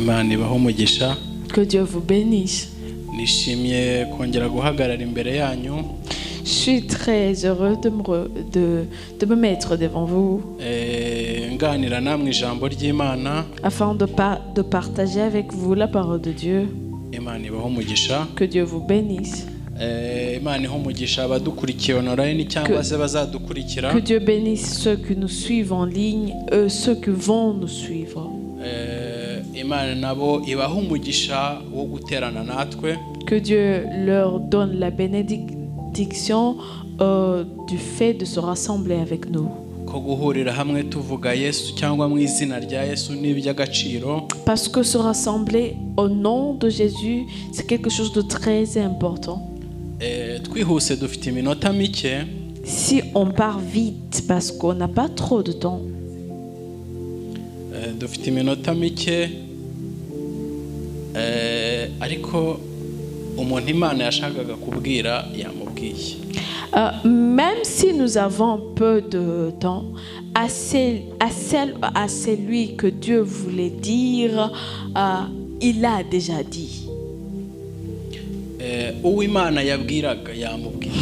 Imana ibaho umugisha. Que Dieu vous bénisse. Nishimiye kongera guhagarara imbere yanyu. Je suis très heureux de me mettre devant vous Nganira namwe ijambo ry'Imana. afin de partager avec vous la parole de Dieu. Imana ibaho umugisha. Que Dieu vous bénisse. Imana iho umugisha abadukurikiye online cyangwa se bazadukurikira. Que Dieu bénisse ceux qui nous suivent en ligne, ceux qui vont nous suivre. Imana nabo ibaho umugisha wo guterana natwe. Que Dieu leur donne la bénédiction du fait de se rassembler avec nous. Ko guhurira hamwe tuvuga Yesu cyangwa mu izina rya Yesu n'iby'agaciro. Parce que se rassembler au nom de Jésus, c'est quelque chose de très important. Twihuse dufite iminota mike. Si on part vite parce qu'on n'a pas trop de temps. Dufite iminota mike. Ariko umuntu Imana yashakaga kubwira yamubwiye. Même si nous avons peu de temps, à celui que Dieu voulait dire, il a déjà dit. Uwo Imana yabwiraga yamubwiye.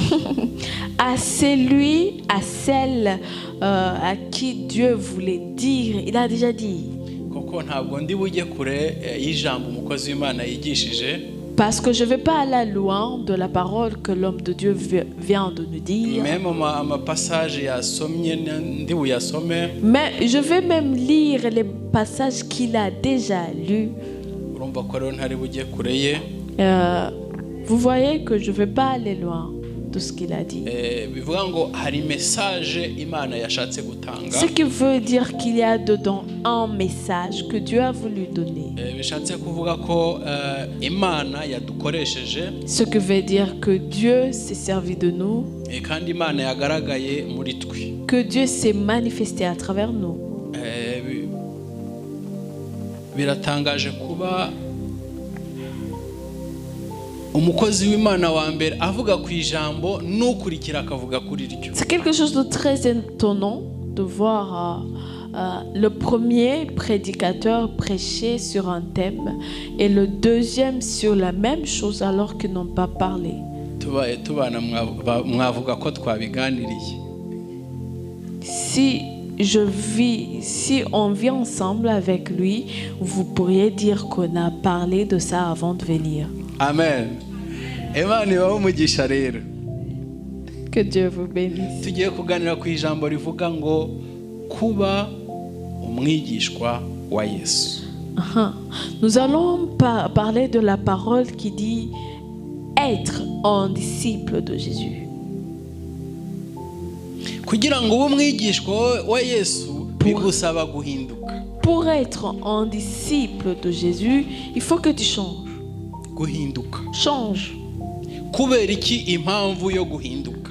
À celui, à celle à qui Dieu voulait dire, il a déjà dit. Koko ntabwo ndi bujye kure y'ijambo umukozi w'Imana yigishije. Parce que je ne vais pas aller loin de la parole que l'homme de Dieu vient de nous dire. Mais je vais même lire les passages qu'il a déjà lus. Vous voyez que je ne vais pas aller loin de ce qu'il a dit. Ce qui veut dire qu'il y a dedans un message que Dieu a voulu donner. Ce qui veut dire que Dieu s'est servi de nous. Que Dieu s'est manifesté à travers nous. C'est quelque chose de très étonnant de voir le premier prédicateur prêcher sur un thème et le deuxième sur la même chose alors qu'ils n'ont pas parlé. Si on vit ensemble avec lui, vous pourriez dire qu'on a parlé de ça avant de venir. Amen. Que Dieu vous bénisse. Tugiye kuganira ku ijambo rivuga ngo kuba umwigishwa wa Yesu. Nous allons parler de la parole qui dit être un disciple de Jésus. Kugira ngo ube umwigishwa wa Yesu bigusaba guhinduka. Pour être un disciple de Jésus, il faut que tu changes. Guhinduka. Change. Kubera iki impamvu yo guhinduka?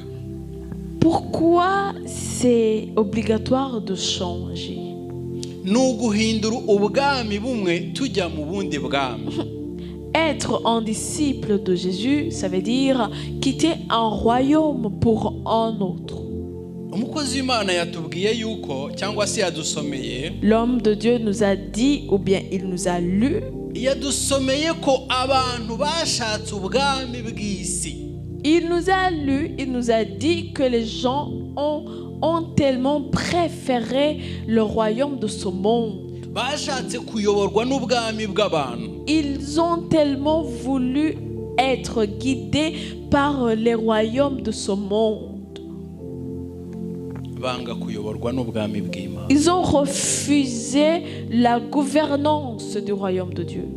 Pourquoi c'est obligatoire de changer? Nuguhindura ubwami bumwe tujya mu bundi bwami. Être un disciple de Jésus, ça veut dire quitter un royaume pour un autre. Umukozi w'Imana yatubwiye yuko cyangwa se yadusomeye. L'homme de Dieu nous a dit ou bien il nous a lu. Yadusomeye ko abantu bashatse ubwami bw'isi. Il nous a lu, il nous a dit que les gens ont tellement préféré le royaume de ce monde. Bashatse kuyoborwa n'ubwami bw'abantu. Ils ont tellement voulu être guidés par les royaumes de ce monde. Ils ont refusé la gouvernance du royaume de Dieu.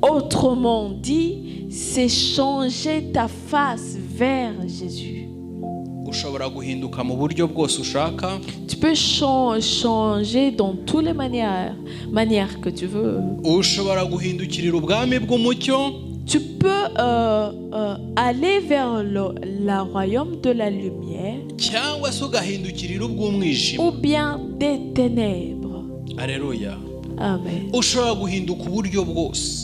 Autrement dit, c'est changer ta face vers Jésus. Tu peux changer dans toutes les manières que tu veux. Tu peux aller vers le royaume de la lumière ou bien des ténèbres. Alléluia. Amen.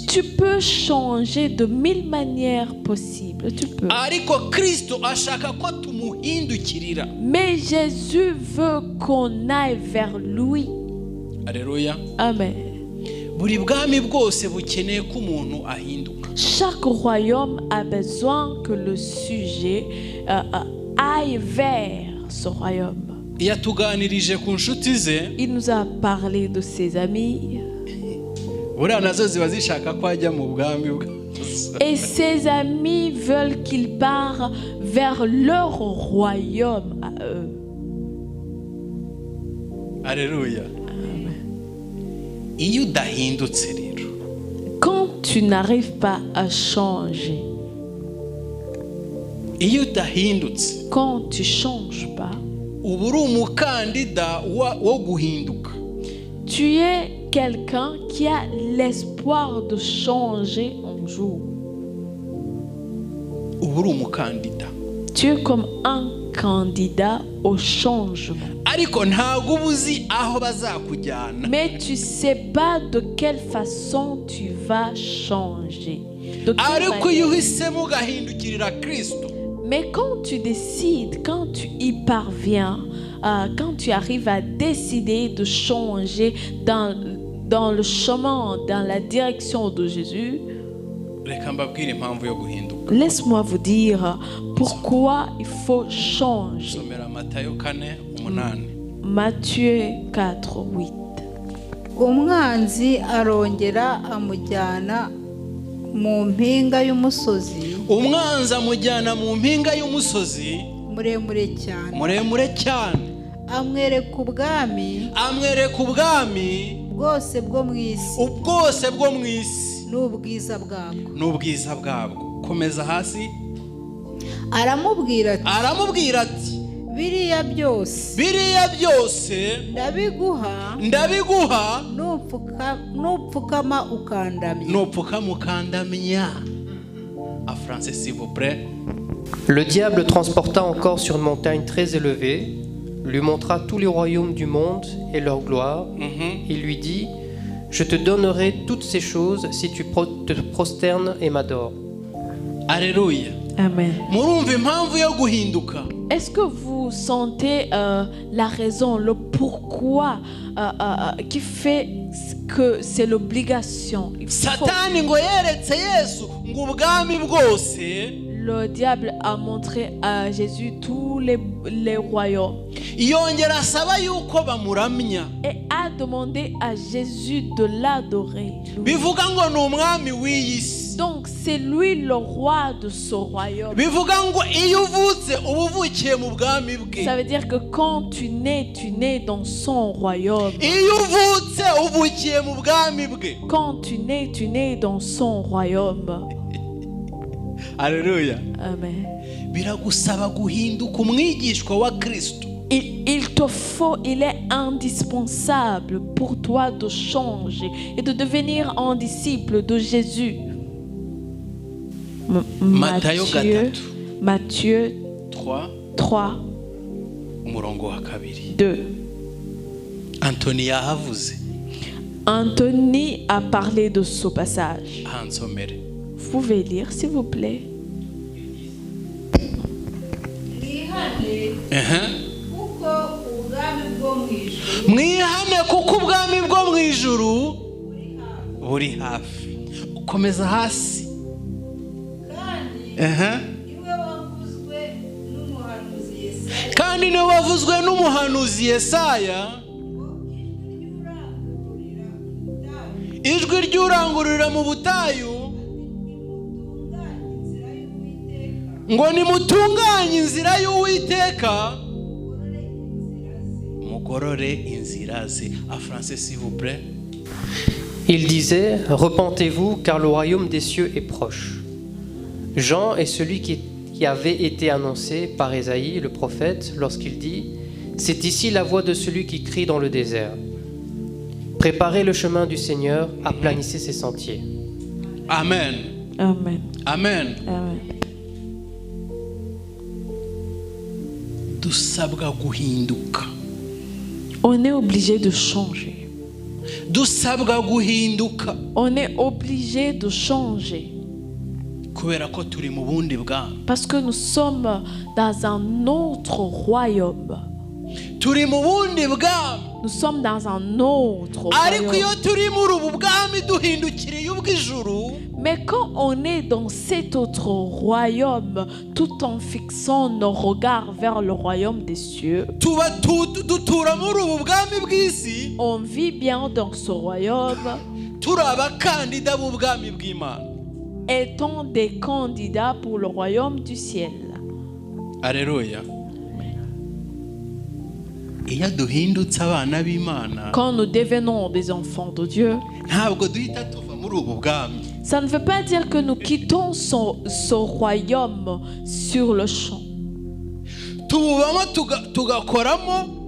Tu peux changer de 1000 manières possibles. Tu peux. tumuhindukirira. Mais Jésus veut qu'on aille vers lui. Alléluia. Amen. Buri bwami bwose bukeneye ko umuntu ahinduka. Chaque royaume a besoin que le sujet aille vers ce royaume. Yatuganirije ku nshuti ze. Il nous a parlé de ses amis. Buriya nazo ziba zishaka ko ajya mu bwami bwe. Et ses amis veulent qu'il parte vers leur royaume à eux. Alléluia. Iyo udahindutse rero, quand tu n'arrives pas à changer, iyo udahindutse, quand tu changes pas, uba uri umukandida wo guhinduka. Tu es quelqu'un qui a l'espoir de changer un jour. Uba uri umukandida. Tu es comme un candidat au changement. Ariko ntago ubuzi aho bazakujyana. Mais tu sais pas de quelle façon tu vas changer. Ariko iyo uhisemo ugahindukirira Kristo. Mais quand tu décides, quand tu y parviens, quand tu arrives à décider de changer dans le chemin, dans la direction de Jésus, laisse-moi vous dire pourquoi il faut changer. Matthieu 4, 8. Umwanzi arongera amujyana mu mpinga y'umusozi. Umwanzi amujyana mu mpinga y'umusozi muremure cyane. Amwereka ubwami bwose bwo mu isi n'ubwiza bwabwo. Komeza hasi. Aramubwira ati biriya byose ndabiguha nupfukama ukandamya. En français, s'il vous plaît. Le diable transporta encore sur une montagne très élevée, lui montra tous les royaumes du monde et leur gloire. Il lui dit: je te donnerai toutes ces choses si tu te prosternes et m'adores. Alléluia. Amen. Murumva impamvu yo guhinduka? Est-ce que vous sentez la raison, le pourquoi qui fait que c'est l'obligation? Satani ngo yeretse Yesu ngo ubwami bwose. Le diable a montré à Jésus tous les royaumes. Yongera asaba yuko bamuramya. Et a demandé à Jésus de l'adorer. Bivuga ngo ni umwami w'iyi si. Donc c'est lui le roi de ce royaume. Bivuga ngo iyo uvutse uba uvukiye mu bwami bwe. Ça veut dire que quand tu nais dans son royaume. Iyo uvutse uvukiye mu bwami bwe. Quand tu nais dans son royaume. Alléluia. Amen. Biragusaba guhinduka umwigishwa wa Kristo. Il est indispensable pour toi de changer et de devenir un disciple de Jésus. Matthieu 3 2. Anthony a parlé de ce passage. Vous pouvez lire, s'il vous plaît. Mwihane kuko ubwami bwo mu ijuru buri hafi. Komeza hasi. Kandi niwe wavuzwe n'umuhanuzi Yesaya. Ijwi ry'urangururira mu butayu ngo nimutunganye inzira y'Uwiteka, mugorore inzira ze. En français, s'il vous plaît. Il disait: repentez-vous, car le royaume des cieux est proche. Jean est celui qui avait été annoncé par Ésaïe, le prophète, lorsqu'il dit: c'est ici la voix de celui qui crie dans le désert. Préparez le chemin du Seigneur, aplanissez ses sentiers. Amen. Amen. Amen. Amen. Dusabwa guhinduka. On est obligé de changer. Dusabwa guhinduka. On est obligé de changer. kubera ko turi mu bundi bwami. Parce que nous sommes dans un autre royaume. Turi mu bundi bwami. Nous sommes dans un autre Ariko iyo royaume. turi muri ubu bwami duhindukiriye ubw'ijuru, Mais quand on est dans cet autre royaume, tout en fixant nos regards vers le royaume des cieux, tuba dutura muri ubu bwami bw'isi, on vit bien dans ce royaume, turi abakandida b'ubwami bw'Imana. étant des candidats pour le royaume du ciel. Alléluia. Iyo duhindutse abana b'Imana, Quand nous devenons des enfants de Dieu, ntabwo duhita tuva muri ubu bwami. ça ne veut pas dire que nous quittons ce royaume sur le champ. Tububamo tugakoramo,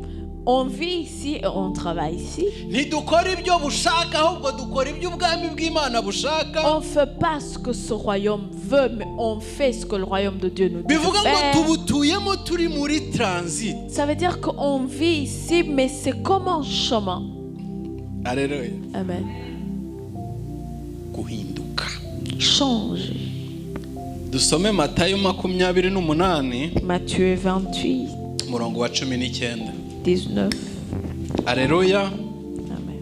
On vit ici et on travaille ici. ntidukora ibyo bushaka, ahubwo dukora ibyo ubwami bw'Imana bushaka. On ne fait pas ce que ce royaume veut, mais on fait ce que le royaume de Dieu nous dit de Bivuga ngo faire. tubutuyemo turi muri transit. Ça veut dire qu'on vit ici, mais c'est comme un chemin. Alléluia. Amen. Guhinduka. Changer. Dusome Matayo 28 Matthieu 28, umurongo wa 19. 19. Alléluia. Amen.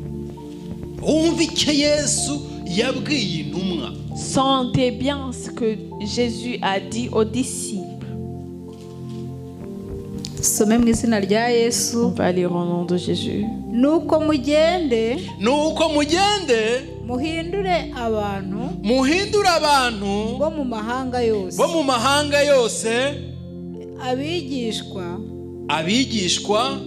Wumva icyo Yesu yabwiye intumwa. Sentez bien ce que Jésus a dit aux disciples. some mu izina rya Yesu. On va lire au nom de Jésus. Nuko mugende Nuko mugende muhindure abantu muhindure abantu bo mu mahanga yose, bo mu mahanga yose, abigishwa abigishwa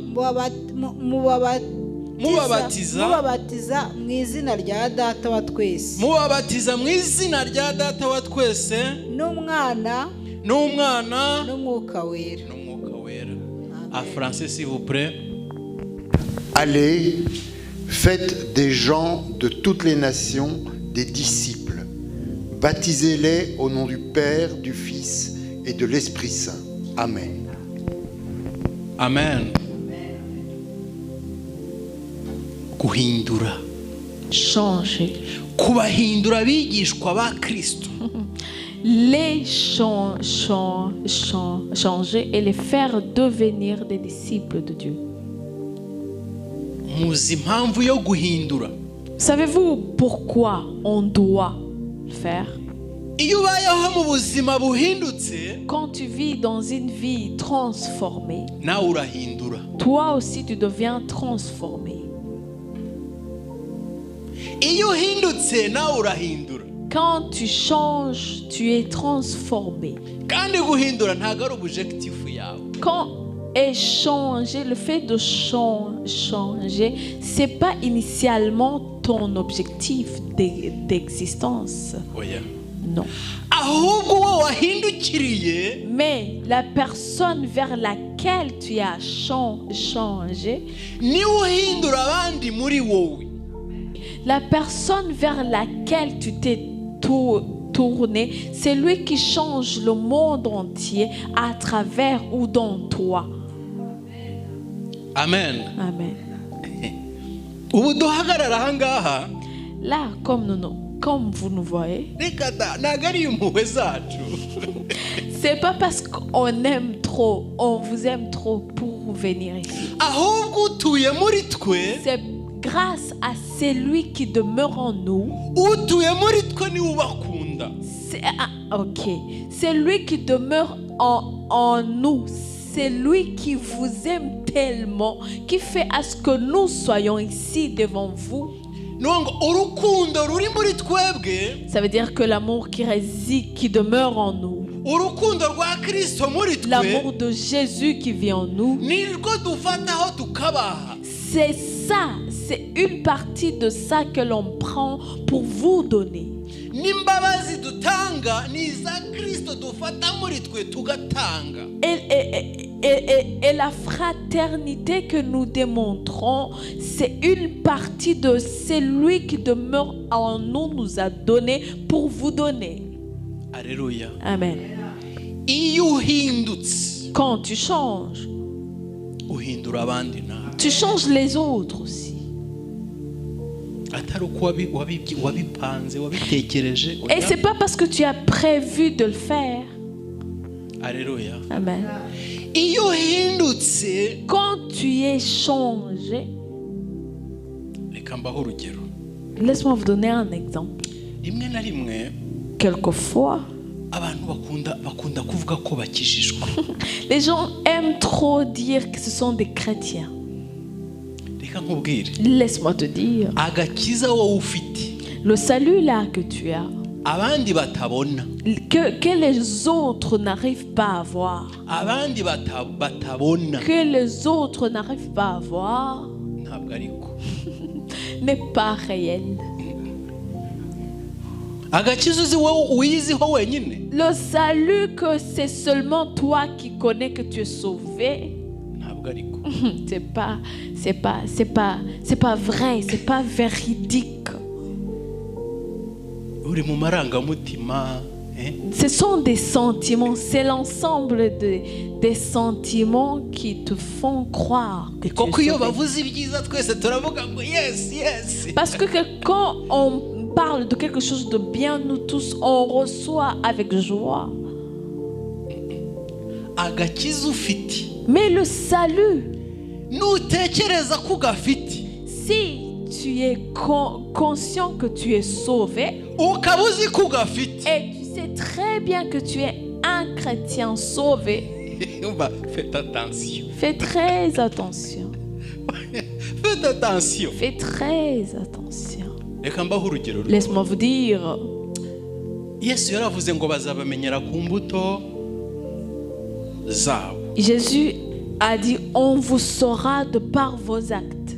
mubabatiza mu izina rya Data wa twese, mubabatiza mu izina rya Data wa twese, n'umwana n'umwuka wera. En français, s'il vous plaît. Allez, faites des gens de toutes les nations des disciples. Baptisez-les au nom du Père, du Fils et de l'Esprit Saint. Amen. Amen. Guhindura. Changer. Kubahindura abigishwa ba Kristo. Les changer et les faire devenir des disciples de Dieu. Muzi impamvu yo guhindura. Savez-vous pourquoi on doit le faire? Iyo ubayeho mu buzima buhindutse, Quand tu vis dans une vie transformée, nawe urahindura. toi aussi tu deviens transformé. Iyo uhindutse nawe urahindura. Quand tu changes, tu es transformé. Kandi guhindura ntabwo ari objectif yawe. Quand échanger, le fait de changer, c'est pas initialement ton objectif d'existence. Oya. Non. Ahubwo wowe wahindukiriye, Mais la personne vers laquelle tu as changé, niwe uhindura abandi muri wowe. la personne vers laquelle tu t'es tourné, c'est lui qui change le monde entier à travers ou dans toi. Amen. Amen. Ubu duhagarara aha ngaha, Là, comme vous nous voyez, reka da ntabwo ari impuhwe zacu. c'est pas parce qu'on aime trop, on vous aime trop pour venir ici. Ahubwo utuye muri twe, C'est grâce à celui qui demeure en nous. utuye muri twe niwe ubakunda. C'est lui qui demeure en nous. C'est lui qui vous aime tellement, qui fait à ce que nous soyons ici devant vous. Nongo urukundo ruri muri twebwe, Ça veut dire que l'amour qui réside, qui demeure en nous, urukundo rwa Kristo muri twe, l'amour de Jésus qui vit en nous, nirwo dufataho tukabaha. c'est ça, c'est une partie de ça que l'on prend pour vous donner. N'imbabazi dutanga ni iza Kristo dufata muri twe tugatanga. Et la fraternité que nous démontrons, c'est une partie de celui qui demeure en nous, nous a donné pour vous donner. Alléluia. Amen. Iyo uhindutse, Quand tu changes, uhindura abandi nawe. tu changes les autres aussi. Et c'est pas parce que tu as prévu de le faire. Alléluia. Amen. Quand tu es changé, laisse-moi vous donner un exemple. Quelquefois, les gens aiment trop dire que ce sont des chrétiens. Laisse-moi te dire, le salut là que tu as, que les autres n'arrivent pas à voir, que les autres n'arrivent pas à voir, n'est pas réel. Le salut que c'est seulement toi qui connais que tu es sauvé, c'est pas vrai, c'est pas véridique. Ce sont des sentiments, c'est l'ensemble des sentiments qui te font croire que tu es sauvé. Parce que quand on parle de quelque chose de bien, nous tous on reçoit avec joie. Mais le salut, si tu es conscient que tu es sauvé et tu sais très bien que tu es un chrétien sauvé, faites attention. Fais très attention. Faites attention. Fais très attention. Laisse-moi vous dire, Jésus a dit, on vous saura de par vos actes.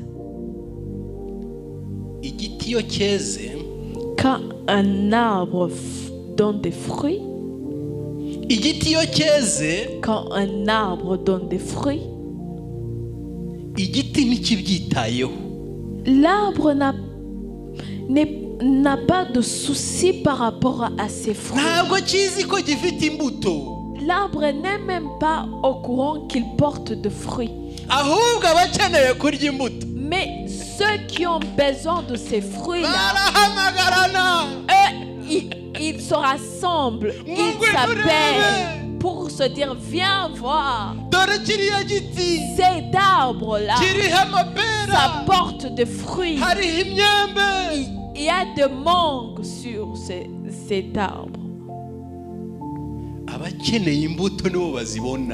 Quand un arbre donne des fruits, quand un arbre donne des fruits, l'arbre n'a pas de souci par rapport à ses fruits. L'arbre n'est même pas au courant qu'il porte de fruits. Mais ceux qui ont besoin de ces fruits-là, ils se rassemblent, ils s'appellent pour se dire, viens voir. Cet arbre-là, ça porte des fruits. Il y a des mangues sur cet arbre.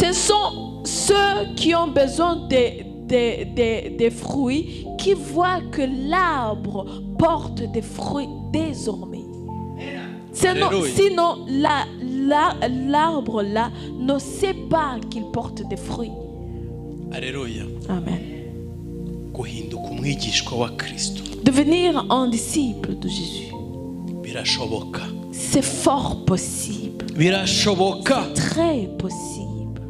Ce sont ceux qui ont besoin des fruits qui voient que l'arbre porte des fruits désormais. Sinon l'arbre là ne sait pas qu'il porte des fruits. Alléluia. Amen. Devenir un disciple de Jésus, c'est fort possible. C'est très possible.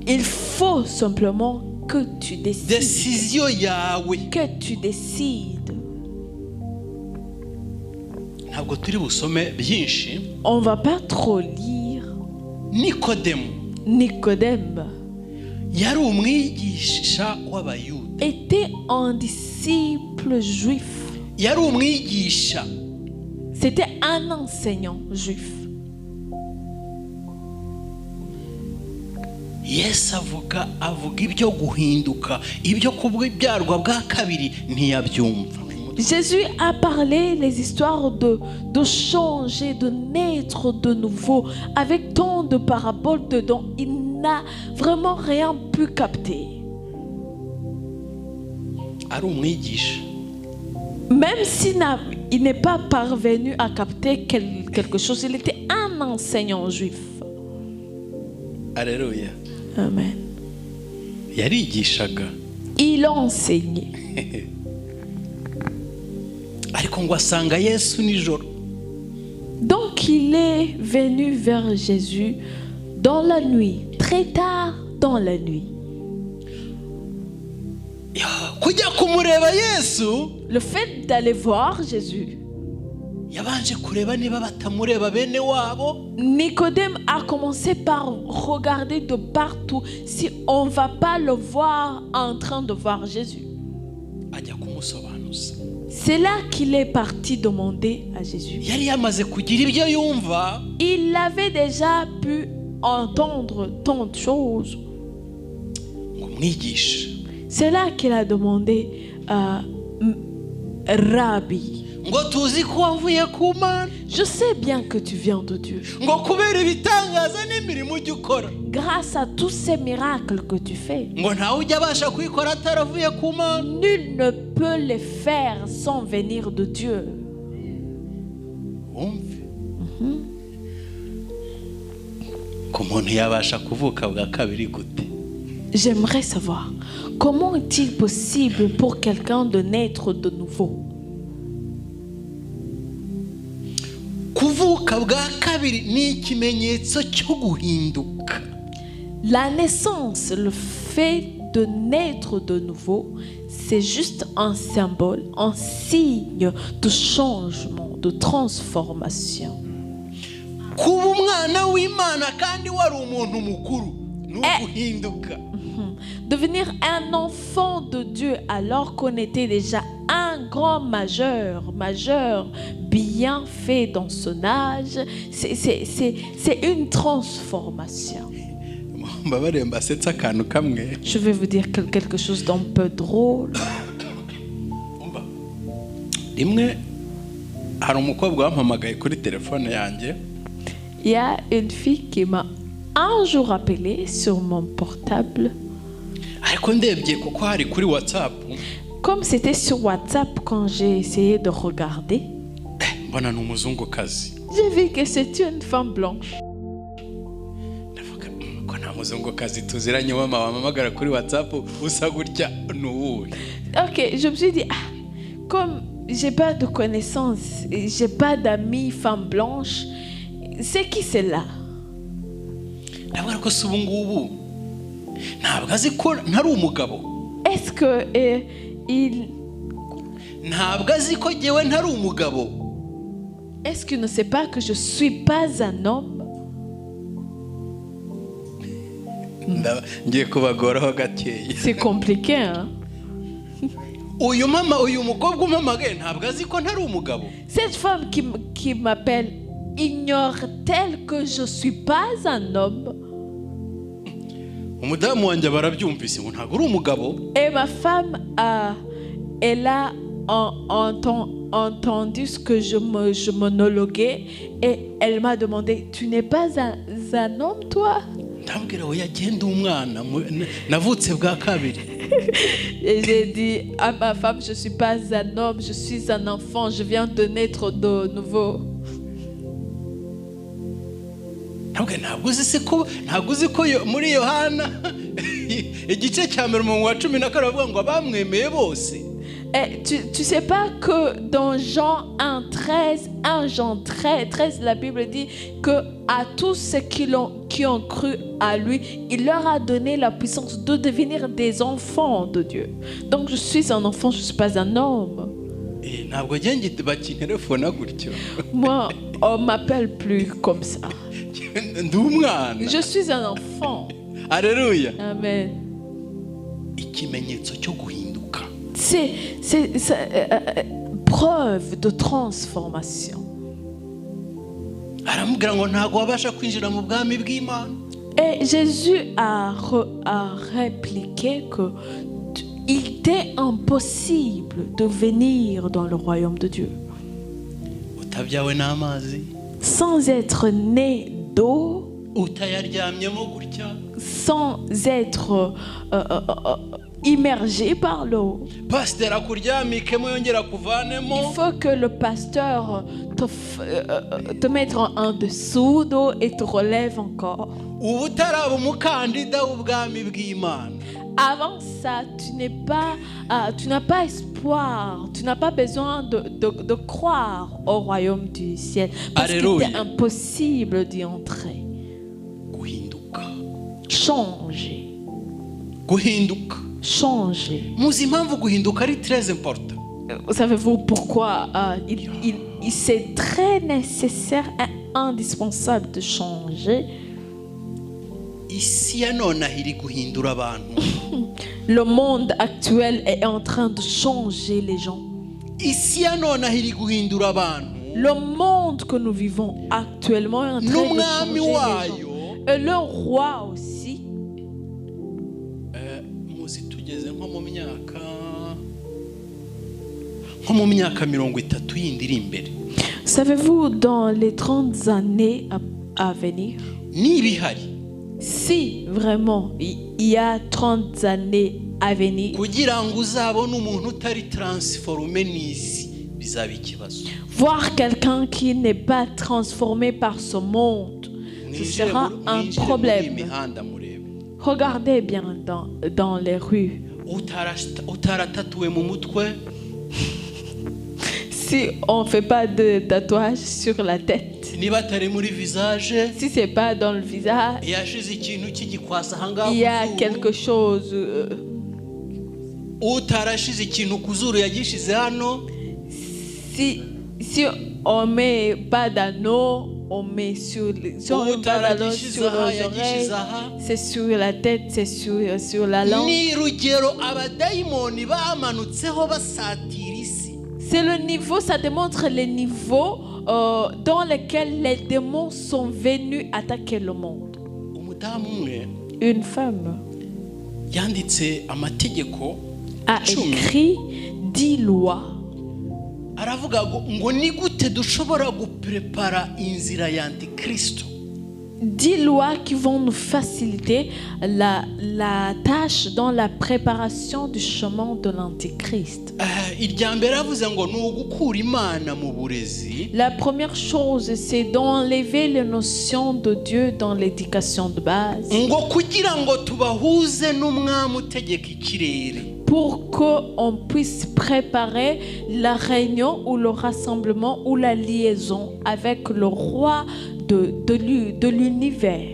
Il faut simplement que tu décides. Que tu décides. On va pas trop lire. Nicodème était un disciple juif. C'était un enseignant juif. Yesu avuga ibyo guhinduka ibyo kubyarwa bwa kabiri ntiyabyumva. Jésus a parlé les histoires de changer, de naître de nouveau, avec tant de paraboles dedans. Il n'a vraiment rien pu capter. Même s'il n'est pas parvenu à capter quelque chose, il était un enseignant juif. Alléluia. Amen. Yarigishaga. Il enseignait. Donc il est venu vers Jésus dans la nuit, très tard dans la nuit. Le fait d'aller voir Jésus, Nicodème a commencé par regarder de partout si on ne va pas le voir en train de voir Jésus. C'est là qu'il est parti demander à Jésus. yari yamaze kugira ibyo yumva Il avait déjà pu entendre tant de choses. ngo mwigishe. C'est là qu'il a demandé Rabbi. ngo tuzi ko wavuye ku Mana, Je sais bien que tu viens de Dieu. ngo kubera ibitangaza n'imirimo ujya ukora, Grâce à tous ces miracles que tu fais, ngo ntawe ujya abasha kuyikora ataravuye ku Mana. nul ne peut les faire sans venir de Dieu. wumve ko umuntu yabasha kuvuka bwa kabiri gute? J'aimerais savoir, comment est-il possible pour quelqu'un de naître de nouveau? kuvuka bwa kabiri ni ikimenyetso cyo guhinduka. La naissance, le fait de naître de nouveau, c'est juste un symbole, un signe de changement, de transformation. kuba umwana w'Imana kandi wari umuntu mukuru ni uguhinduka. Devenir un enfant de Dieu alors qu'on était déjà un grand majeur bien fait dans son âge, c'est une transformation. mbabarire mbasetse akantu kamwe. Je vais vous dire quelque chose d'un peu drôle. rimwe hari umukobwa wampamagaye kuri telefone yanjye. Il y a une fille qui m'a un jour appelé sur mon portable. ariko ndebye kuko hari kuri WhatsApp, Comme c'était sur WhatsApp quand j'ai essayé de regarder, mbona ni umuzungukazi. j'ai vu que c'était une femme blanche. ndavuga ko nta muzungukazi tuziranye wamamagara kuri WhatsApp usa gutya ni uwuhe? Ok, je me suis dit, comme j'ai pas de connaissances, j'ai pas d'amis femmes blanches, c'est qui celle-là? ndavuga ko si ubu ngubu ntabwo azi ko ntari umugabo. Est-ce que ntabwo azi ko jyewe ntari umugabo. est-ce qu'il ne sait pas que je suis pas un homme? ngiye kubagoraho gakeya. C'est compliqué, hein? uyu mukobwa umpamagaye ntabwo azi ko ntari umugabo. Cette femme qui m'appelle ignore-t-elle que je suis pas un homme? umudamu wanjye barabyumvise ngo ntabwo uri umugabo. Et ma femme elle a entendu ce que je monologuais et elle m'a demandé, tu n'es pas un homme toi? ndabwira we yagenda umwana navutse bwa kabiri. Et j'ai dit à ma femme, je suis pas un homme, je suis un enfant, je viens de naître de nouveau. ntabwo uzi ko muri Yohana igice cya 10 baravuga ngo abamwemeye bose. Et tu sais pas que dans Jean 1:13, la Bible dit que à tous ceux qui ont cru à lui, il leur a donné la puissance de devenir des enfants de Dieu. Donc je suis un enfant, je suis pas un homme. ntabwo ngenge bakinterefona gutyo. Moi, on m'appelle plus comme ça. ndi umwana. Je suis un enfant. Alléluia. Amen. ikimenyetso cyo guhinduka. C'est preuve de transformation. aramubwira ngo ntabwo wabasha kwinjira mu bwami bw'Imana. Et Jésus a répliqué que il était impossible de venir dans le royaume de Dieu utabyawe n'amazi, sans être né d'eau, utayaryamyemo gutya, sans être immergé par l'eau. pasiteri akuryamikemo yongera kuvanemo. Il faut que le pasteur te mette en dessous d'eau et te relève encore. ubu utaraba umukandida w'ubwami bw'Imana. Avant ça, tu n'as pas espoir, tu n'as pas besoin de croire au royaume du ciel. Parce qu'il est impossible d'y entrer. guhinduka. Changer. guhinduka. Changer. muzi impamvu guhinduka ari très important. Savez-vous pourquoi c'est très nécessaire et indispensable de changer? isi ya none iri guhindura abantu. Le monde actuel est en train de changer les gens. isi ya none aho iri guhindura abantu Le monde que nous vivons actuellement est en train de changer les gens. Et le roi aussi. muzi tugeze nko mu myaka 30 yindi iri imbere. Savez-vous, dans les 30 années à venir, si vraiment il y a 30 années à venir, voir quelqu'un qui n'est pas transformé par ce monde, ce sera un problème. Regardez bien dans les rues. Si on ne fait pas de tatouage sur la tête, si ce n'est pas dans le visage, il y a quelque chose. Si on ne met pas d'anneau, on met sur les oreilles, c'est sur la tête, c'est sur la langue. C'est le niveau, ça démontre les niveaux dans lesquels les démons sont venus attaquer le monde. Une femme a écrit 10 lois. ngo ni gute dushobora guprepara inzira ya Antikristo. 10 lois qui vont nous faciliter la tâche dans la préparation du chemin de l'Antichrist. La première chose, c'est d'enlever les notions de Dieu dans l'éducation de base. Pour qu'on puisse préparer la réunion ou le rassemblement ou la liaison avec le roi de l'univers.